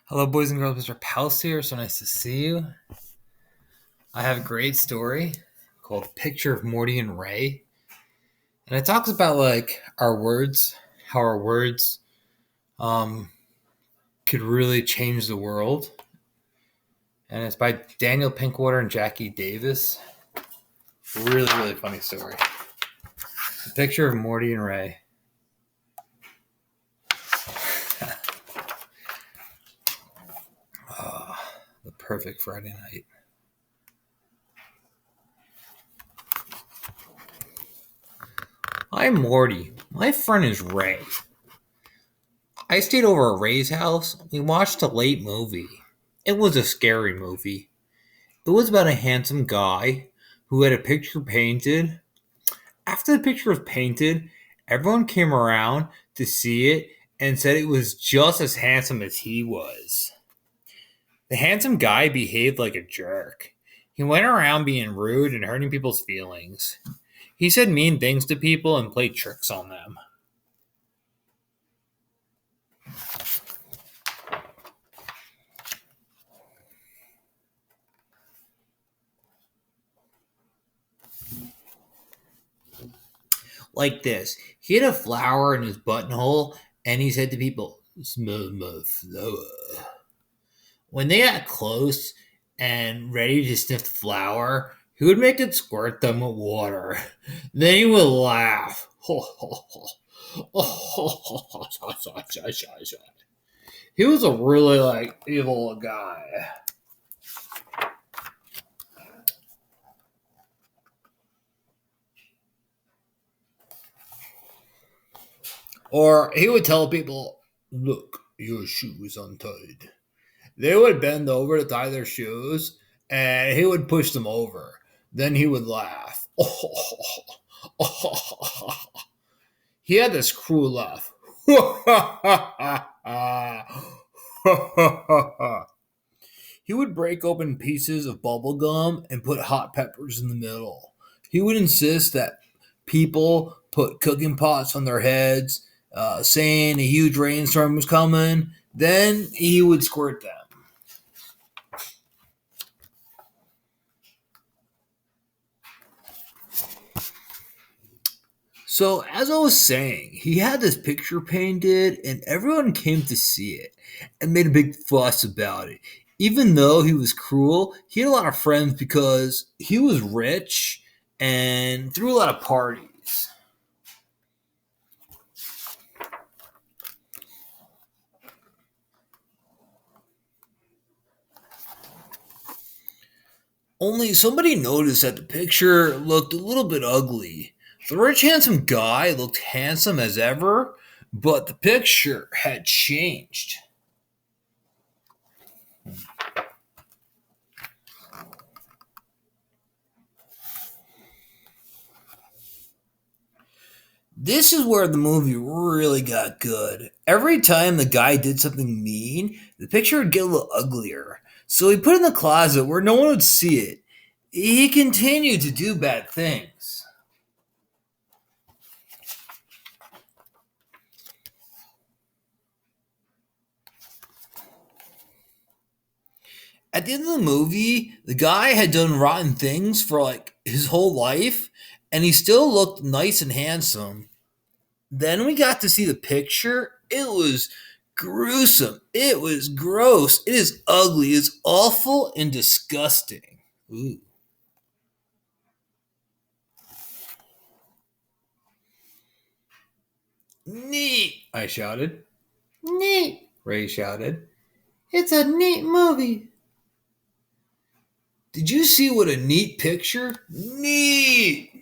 Hello, boys and girls. Mr. Pals here. So nice to see you. I have a great story called Picture of Morty and Ray. And it talks about like our words, how our words um, could really change the world. And it's by Daniel Pinkwater and Jackie Davis. Really, really funny story. The Picture of Morty and Ray. The perfect Friday night. I'm Morty. My friend is Ray. I stayed over at Ray's house. We watched a late movie. It was a scary movie. It was about a handsome guy who had a picture painted. After the picture was painted, everyone came around to see it and said it was just as handsome as he was. The handsome guy behaved like a jerk. He went around being rude and hurting people's feelings. He said mean things to people and played tricks on them. Like this. He had a flower in his buttonhole and he said to people, "Smell my flower." When they got close and ready to sniff the flower, he would make it squirt them with water. Then he would laugh. He was a really evil guy. Or he would tell people, "Look, your shoe is untied." They would bend over to tie their shoes, and he would push them over. Then he would laugh. He had this cruel laugh. He would break open pieces of bubble gum and put hot peppers in the middle. He would insist that people put cooking pots on their heads, saying a huge rainstorm was coming. Then he would squirt them. So, as I was saying, he had this picture painted, and everyone came to see it and made a big fuss about it. Even though he was cruel, he had a lot of friends because he was rich and threw a lot of parties. Only somebody noticed that the picture looked a little bit ugly. The rich, handsome guy looked handsome as ever, but the picture had changed. This is where the movie really got good. Every time the guy did something mean, the picture would get a little uglier. So he put it in the closet where no one would see it. He continued to do bad things. At the end of the movie, the guy had done rotten things for like his whole life, and he still looked nice and handsome. Then we got to see the picture. It was gruesome. It was gross. It is ugly. It's awful and disgusting. Ooh. Neat, I shouted. Neat, Ray shouted. It's a neat movie. Did you see what a neat picture? Neat!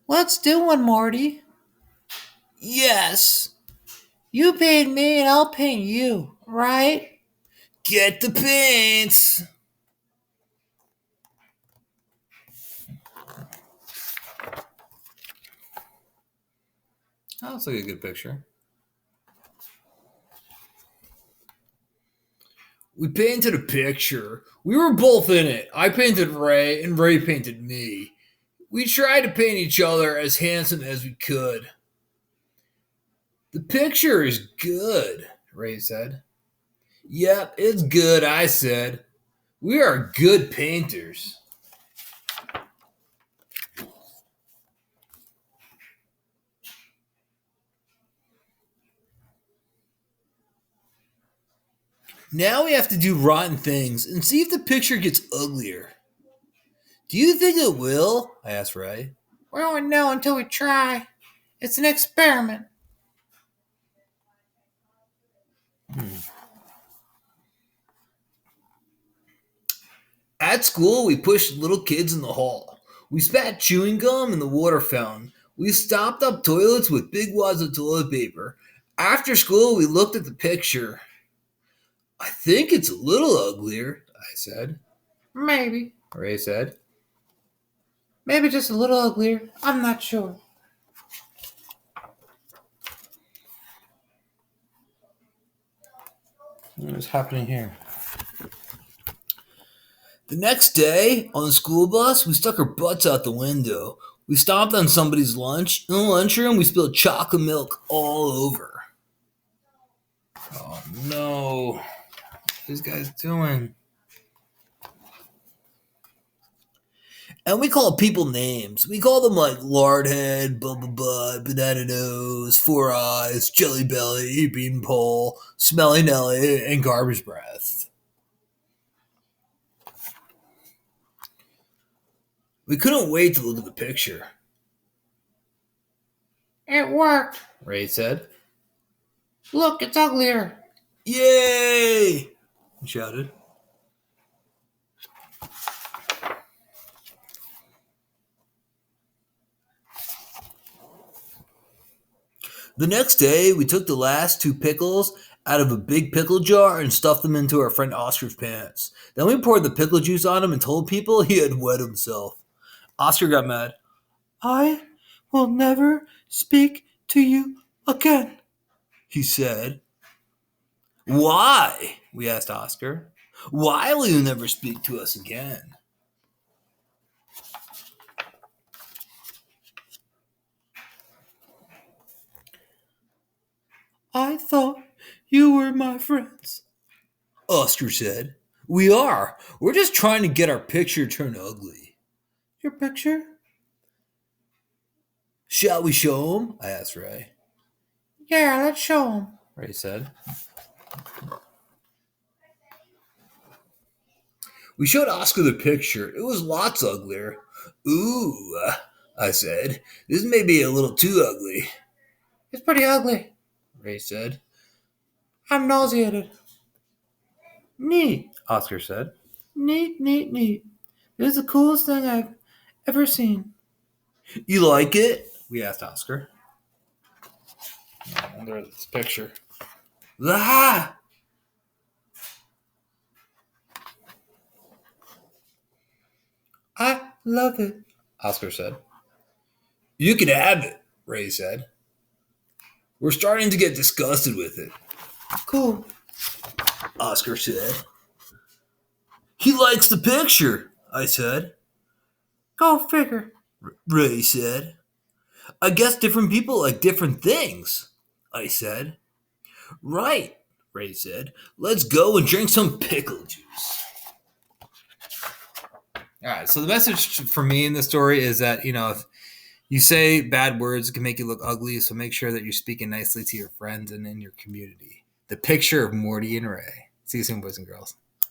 Let's do one, Morty. Yes. You paid me and I'll pay you, right? Get the paints. That looks like a good picture. We painted a picture. We were both in it. I painted Ray and Ray painted me. We tried to paint each other as handsome as we could. The picture is good, Ray said. Yep, it's good, I said. We are good painters. Now we have to do rotten things and see if the picture gets uglier. Do you think it will? I asked Ray. We won't know until we try. It's an experiment. At school, we pushed little kids in the hall. We spat chewing gum in the water fountain. We stopped up toilets with big wads of toilet paper. After school, we looked at the picture. I think it's a little uglier, I said. Maybe. Ray said. Maybe just a little uglier. I'm not sure. What's happening here? The next day, on the school bus, we stuck our butts out the window. We stomped on somebody's lunch. In the lunchroom, we spilled chocolate milk all over. Oh no. What are these guys doing? And we call people names. We call them like Lardhead, Bubba Butt, Banana Nose, Four Eyes, Jelly Belly, Beanpole, Smelly Nelly, and Garbage Breath. We couldn't wait to look at the picture. It worked, Ray said. Look, it's uglier. Yay! He shouted. The next day, we took the last 2 pickles out of a big pickle jar and stuffed them into our friend Oscar's pants. Then we poured the pickle juice on him and told people he had wet himself. Oscar got mad. I will never speak to you again, he said. Why? We asked Oscar. Why will you never speak to us again? I thought you were my friends, Oscar said. We are. We're just trying to get our picture turned ugly. Your picture? Shall we show him? I asked Ray. Yeah, let's show him, Ray said. We showed Oscar the picture. It was lots uglier. Ooh, I said. This may be a little too ugly. It's pretty ugly, Ray said. I'm nauseated. Neat, Oscar said. Neat, neat, neat. This is the coolest thing I've ever seen. You like it? We asked Oscar. I wonder this picture. Ah! I love it, Oscar said. You can have it, Ray said. We're starting to get disgusted with it. Cool, Oscar said. He likes the picture, I said. Go figure, Ray said. I guess different people like different things, I said. Right, Ray said. Let's go and drink some pickle juice. All right, so the message for me in the story is that, if you say bad words, it can make you look ugly, so make sure that you're speaking nicely to your friends and in your community. The picture of Morty and Ray. See you soon, boys and girls.